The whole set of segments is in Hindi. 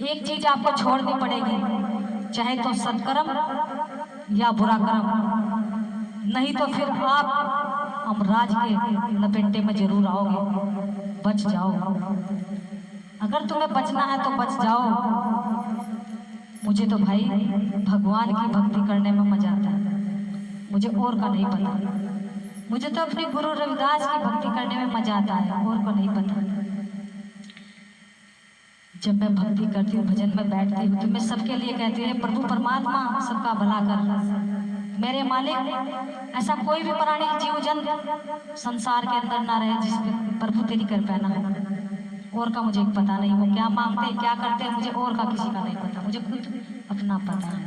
एक चीज आपको छोड़नी पड़ेगी, चाहे तो सत्कर्म या बुरा कर्म, नहीं तो फिर आप अमराज के लपेटे में जरूर आओगे। बच जाओ, अगर तुम्हें बचना है तो बच जाओ। मुझे तो भाई भगवान की भक्ति करने में मजा आता है, मुझे और का नहीं पता। मुझे तो अपने गुरु रविदास की भक्ति करने में मजा आता है, और को नहीं पता। जब मैं भक्ति करती हूँ, भजन में बैठती हूँ, तो मैं सबके लिए कहती हूँ, प्रभु परमात्मा सबका भला कर, मेरे मालिक ऐसा कोई भी प्राणी जीव जंतु संसार के अंदर ना रहे जिस पे प्रभु तेरी कृपा ना हो। और का मुझे पता नहीं, वो क्या मांगते क्या करते हैं, मुझे और का किसी का नहीं पता, मुझे खुद अपना पता है।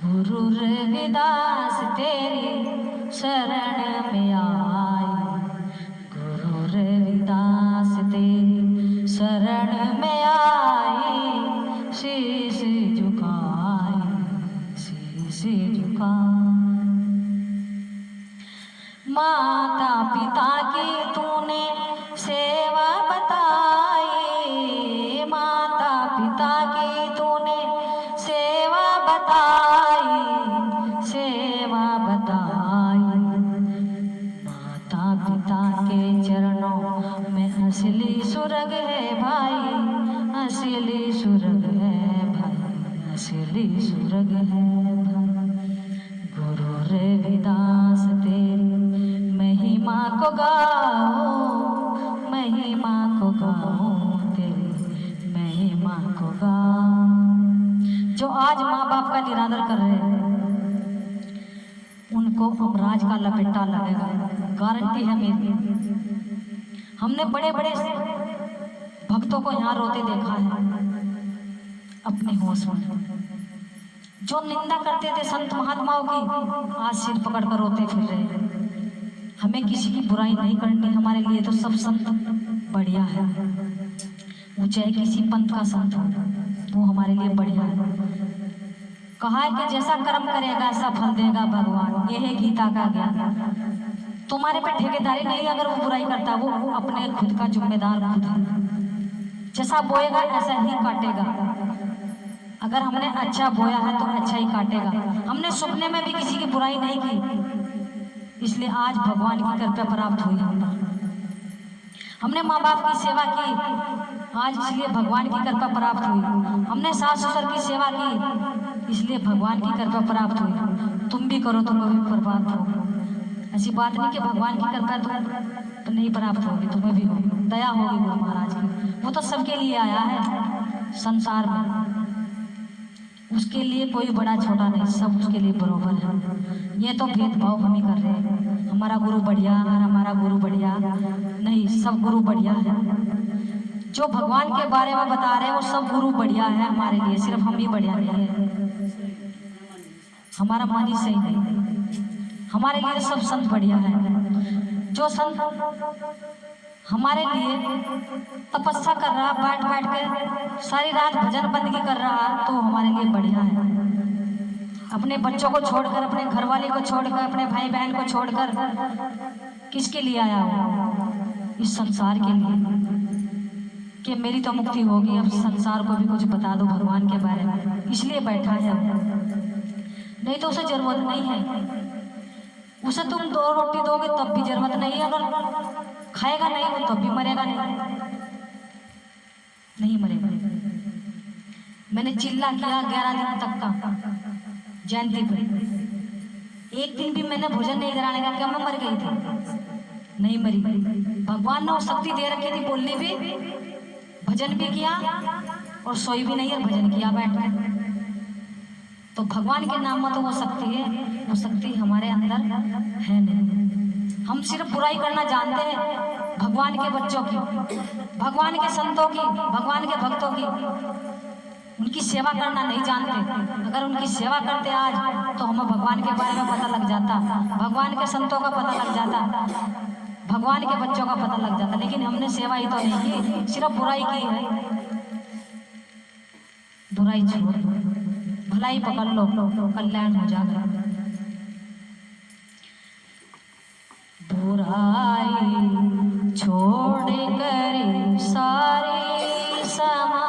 गुरु रविदास तेरी शरण में आए, गुरु रविदास तेरी शरण में आए, शीश झुकाए, शीश झुकाए। माता पिता की तूने सेवा बताई, माता पिता की तूने सेवा बताई, सेवा बताई। माता पिता के चरणों में असली सुरग है भाई, असली सुरग है भाई, असली सुरग है भाई। गुरु रविदास तेरी महिमा को गाओ, महिमा को गाओ, तेरी महिमा को गाओ। जो आज माँ बाप का निरादर कर रहे हैं उनको अमराज का लपेटा लगेगा, गारंटी है मेरी। हमने बड़े बड़े भक्तों को यहाँ रोते देखा है अपने होश में। जो निंदा करते थे संत महात्माओं की, आज सिर पकड़ कर रोते फिर रहे हैं। हमें किसी की बुराई नहीं करनी, हमारे लिए तो सब संत बढ़िया है। वो चाहे किसी पंथ का संत हो, वो हमारे लिए बढ़िया है। कहा है कि जैसा कर्म करेगा ऐसा फल देगा भगवान, ये है गीता का ज्ञान। तुम्हारे पे ठेकेदारी नहीं, अगर वो बुराई करता वो अपने खुद का जिम्मेदार खुद है। जैसा बोएगा ऐसा ही काटेगा। अगर हमने अच्छा बोया है तो अच्छा ही काटेगा। हमने सपने में भी किसी की बुराई नहीं की, इसलिए आज भगवान की कृपा प्राप्त हुई। हमने माँ बाप की सेवा की, आज इसलिए भगवान की कृपा प्राप्त हुई। हमने सास ससुर की सेवा की, इसलिए भगवान की कृपा प्राप्त हुई। तुम भी करो तो भी बर्बाद हो। ऐसी बात नहीं कि भगवान की कृपा तो नहीं प्राप्त होगी, तुम्हें भी होगी, दया होगी गुरु महाराज की। वो तो सबके लिए आया है संसार में, उसके लिए कोई बड़ा छोटा नहीं, सब उसके लिए बराबर है। ये तो भेदभाव हम ही कर रहे हैं, हमारा गुरु बढ़िया और हमारा गुरु बढ़िया नहीं, सब गुरु बढ़िया है। जो भगवान के बारे में बता रहे हैं वो सब गुरु बढ़िया है हमारे लिए, सिर्फ हम ही बढ़िया नहीं है। हमारा मन ही सही नहीं, हमारे लिए सब संत बढ़िया है। जो संत हमारे लिए तपस्या कर रहा, बैठ बैठ के सारी रात भजन बंदगी कर रहा, तो हमारे लिए बढ़िया है। अपने बच्चों को छोड़कर, अपने घरवाले को छोड़कर, अपने भाई बहन को छोड़कर किसके लिए आया हो? इस संसार के लिए, कि मेरी तो मुक्ति होगी, अब संसार को भी कुछ बता दो भगवान के बारे में, इसलिए बैठा है। नहीं तो उसे जरूरत नहीं है। उसे तुम 2 रोटी दोगे तब भी जरूरत नहीं है, अगर खाएगा नहीं वो तब भी मरेगा नहीं मरेगा। मैंने चिल्ला किया 11 दिन तक का जयंती पर, एक दिन भी मैंने भोजन नहीं कराने का, क्या मैं मर गई थी? नहीं मरी। भगवान ने वो शक्ति दे रखी थी, बोलने भी, भजन भी किया और सोई भी नहीं और भजन किया बैठ कर। तो भगवान के नाम में तो वो शक्ति है, वो शक्ति हमारे अंदर है नहीं। हम सिर्फ बुराई करना जानते हैं भगवान के बच्चों की, भगवान के संतों की, भगवान के भक्तों की। उनकी सेवा करना नहीं जानते। अगर उनकी सेवा करते आज तो हमें भगवान के बारे में पता लग जाता, भगवान के संतों का पता लग जाता, भगवान के बच्चों का पता लग जाता। लेकिन हमने सेवा ही तो नहीं की, सिर्फ बुराई की है। बुराई छोड़, भलाई पकड़ लो, कल्याण हो जाएगा। बुराई छोड़ कर सारी समा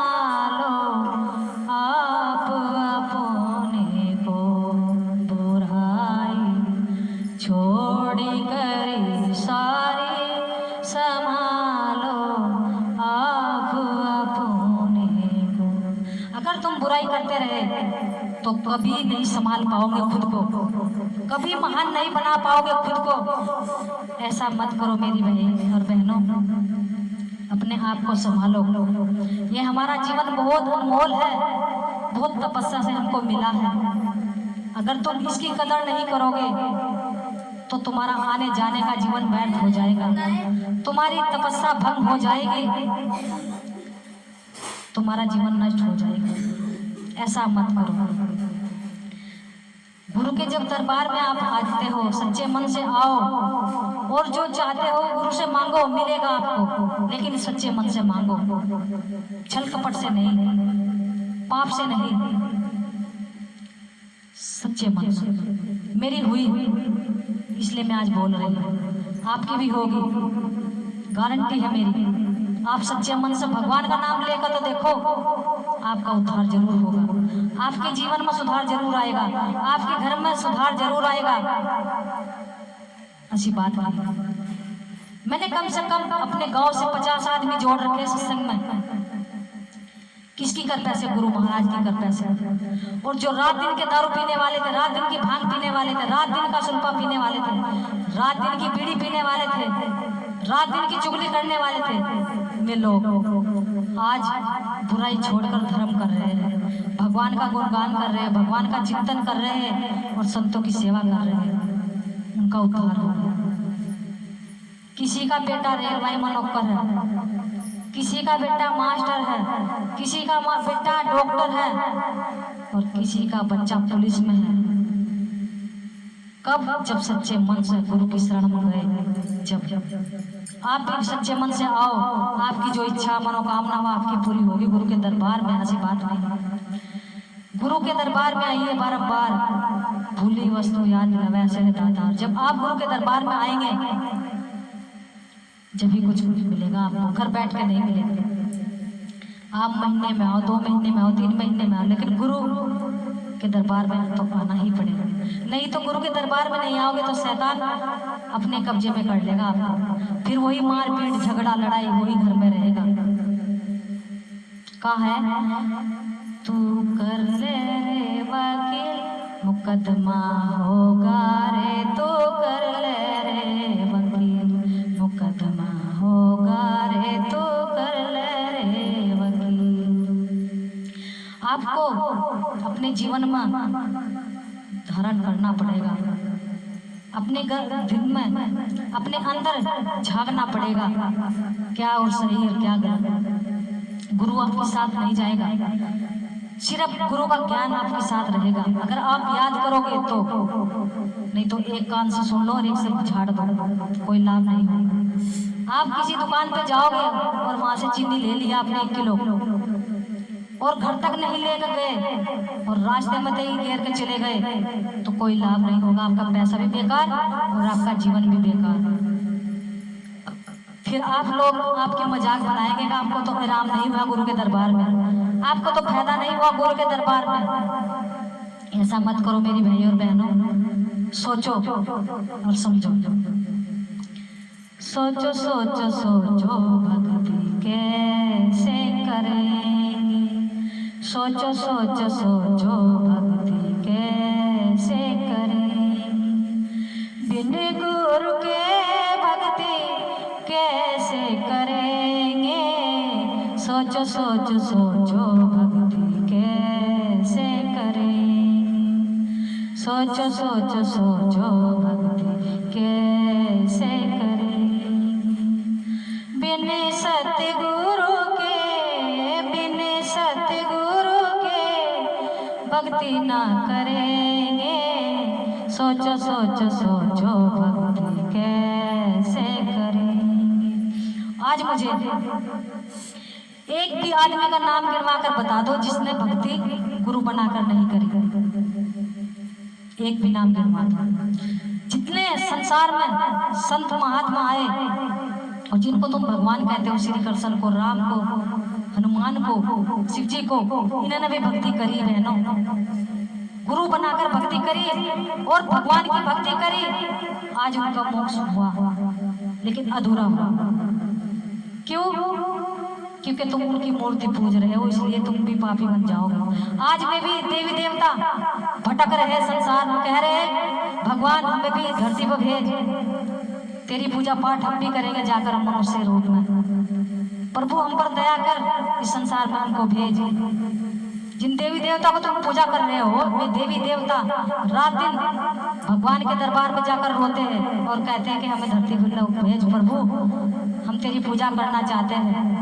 करते रहे तो कभी नहीं संभाल पाओगे खुद को, कभी महान नहीं बना पाओगे खुद को। ऐसा मत करो मेरी बहन और बहनों, अपने आप को संभालो। ये हमारा जीवन बहुत अनमोल है, बहुत तपस्या से हमको मिला है। अगर तुम इसकी कदर नहीं करोगे तो तुम्हारा आने जाने का जीवन व्यर्थ हो जाएगा, तुम्हारी तपस्या भंग हो जाएगी, तुम्हारा जीवन नष्ट हो जाएगा। ऐसा मत करो। गुरु के जब दरबार में आप आते हो, सच्चे मन से आओ और जो चाहते हो गुरु से मांगो, मिलेगा आपको, लेकिन सच्चे मन से मांगो, छल कपट से नहीं, पाप से नहीं, सच्चे मन से। मेरी हुई इसलिए मैं आज बोल रही हूँ, आपकी भी होगी, गारंटी है मेरी। आप सच्चे मन से भगवान का नाम लेकर तो देखो, आपका उद्धार जरूर होगा, आपके जीवन में सुधार जरूर आएगा, आपके घर में सुधार जरूर आएगा। ऐसी बात नहीं। मैंने कम से कम अपने गांव से 50 आदमी जोड़ रखे सत्संग में। किसकी कृपा से? गुरु महाराज की कृपा से। और जो रात दिन के दारू पीने वाले थे, रात दिन की भांग पीने वाले थे, रात दिन का सुल्फा पीने वाले थे, रात दिन की बीड़ी पीने वाले थे, रात दिन की चुगली करने वाले थे, वे लोग आज बुराई छोड़कर धर्म कर रहे हैं, भगवान का गुणगान कर रहे हैं, भगवान का चिंतन कर रहे हैं और संतों की सेवा कर रहे हैं। उनका उद्धार हो गया। किसी का बेटा रेलवे में नौकर है, किसी का बेटा मास्टर है, किसी का बेटा डॉक्टर है और किसी का बच्चा पुलिस में है। कब? जब सच्चे मन से गुरु की शरण में गए। जब आप भी सच्चे मन से आओ, आपकी जो इच्छा मनोकामना वो आपकी पूरी होगी गुरु के दरबार में। ऐसी बात नहीं। गुरु के दरबार में आइए बारंबार, भूली वस्तु याद दिलावे ऐसे दातार। जब आप गुरु के दरबार में आएंगे जब भी कुछ मिलेगा आपको, घर बैठ के नहीं मिलेगा। आप महीने में आओ, 2 महीने में आओ, 3 महीने में आओ, लेकिन गुरु के दरबार में तो आना ही पड़ेगा। नहीं तो गुरु के दरबार में नहीं आओगे तो शैतान अपने कब्जे में कर लेगा आपको, फिर वही मारपीट झगड़ा लड़ाई वही घर में रहेगा। कहा है, तू कर ले रे वकील मुकदमा होगा रे, तू कर ले रे वकील मुकदमा होगा रे, तू कर ले रे वकील। आपको अपने जीवन में धारण करना पड़ेगा, अपने दिल में अपने अंदर झांकना पड़ेगा, क्या और सही और क्या गलत। गुरु आपके साथ नहीं जाएगा, सिर्फ गुरु का ज्ञान आपके साथ रहेगा। अगर आप याद करोगे तो, नहीं तो एक कान से सुन लो और एक से झाड़ दो, कोई लाभ नहीं होगा। आप किसी दुकान पे जाओगे और वहां से चीनी ले लिया आपने 1 किलो और घर तक नहीं लेकर गए और रास्ते में ही घेर के चले गए तो कोई लाभ नहीं होगा। आपका पैसा भी बेकार और आपका जीवन भी बेकार। फिर आप लोग आपके मजाक बनाएंगे कि आपको तो आराम नहीं हुआ गुरु के दरबार में, आपको तो फायदा नहीं हुआ गुरु के दरबार में। ऐसा मत करो मेरी भाई और बहनों, सोचो और समझो। सोचो सोचो सोचो भक्ति कैसे करेंगे, सोचो सोचो सोचो भक्ति कैसे करेंगे, बिन गुरु के भक्ति कैसे करेंगे। सोचो सोचो सोचो भक्ति कैसे करेंगे, सोचो सोचो सोचो भक्ति कैसे करेंगे। बिन सतगुरु के, बिन सतगुरु के भक्ति ना करेंगे। सोचो सोचो सोचो भक्ति कैसे करेंगे। आज मुझे एक भी आदमी का नाम गिनवा कर बता दो जिसने भक्ति गुरु बनाकर नहीं करी। एक भी नाम गिनवा दो। जितने संसार में संत महात्मा आए और जिनको तुम भगवान कहते हो, श्री कृष्ण को, राम को, हनुमान को, शिव जी को, इन्होंने भी भक्ति करी बहनों। गुरु बनाकर भक्ति करी और भगवान की भक्ति करी। आज उनका मोक्ष हुआ लेकिन अधूरा हुआ। क्यों? क्योंकि तुम उनकी मूर्ति पूज रहे हो, इसलिए तुम भी पापी बन जाओगे। आज में भी देवी देवता भटक रहे संसार में, कह रहे हैं भगवान हमें भी धरती पर भेज, तेरी पूजा पाठ हम भी करेंगे जाकर हम मनुष्य रूप में। प्रभु हम पर दया कर, इस संसार में हमको भेज। जिन देवी देवता को तुम पूजा कर रहे हो, वे देवी देवता रात दिन भगवान के दरबार में जाकर रोते हैं और कहते हैं कि हमें धरती पर भेज प्रभु, हम तेरी पूजा करना चाहते हैं।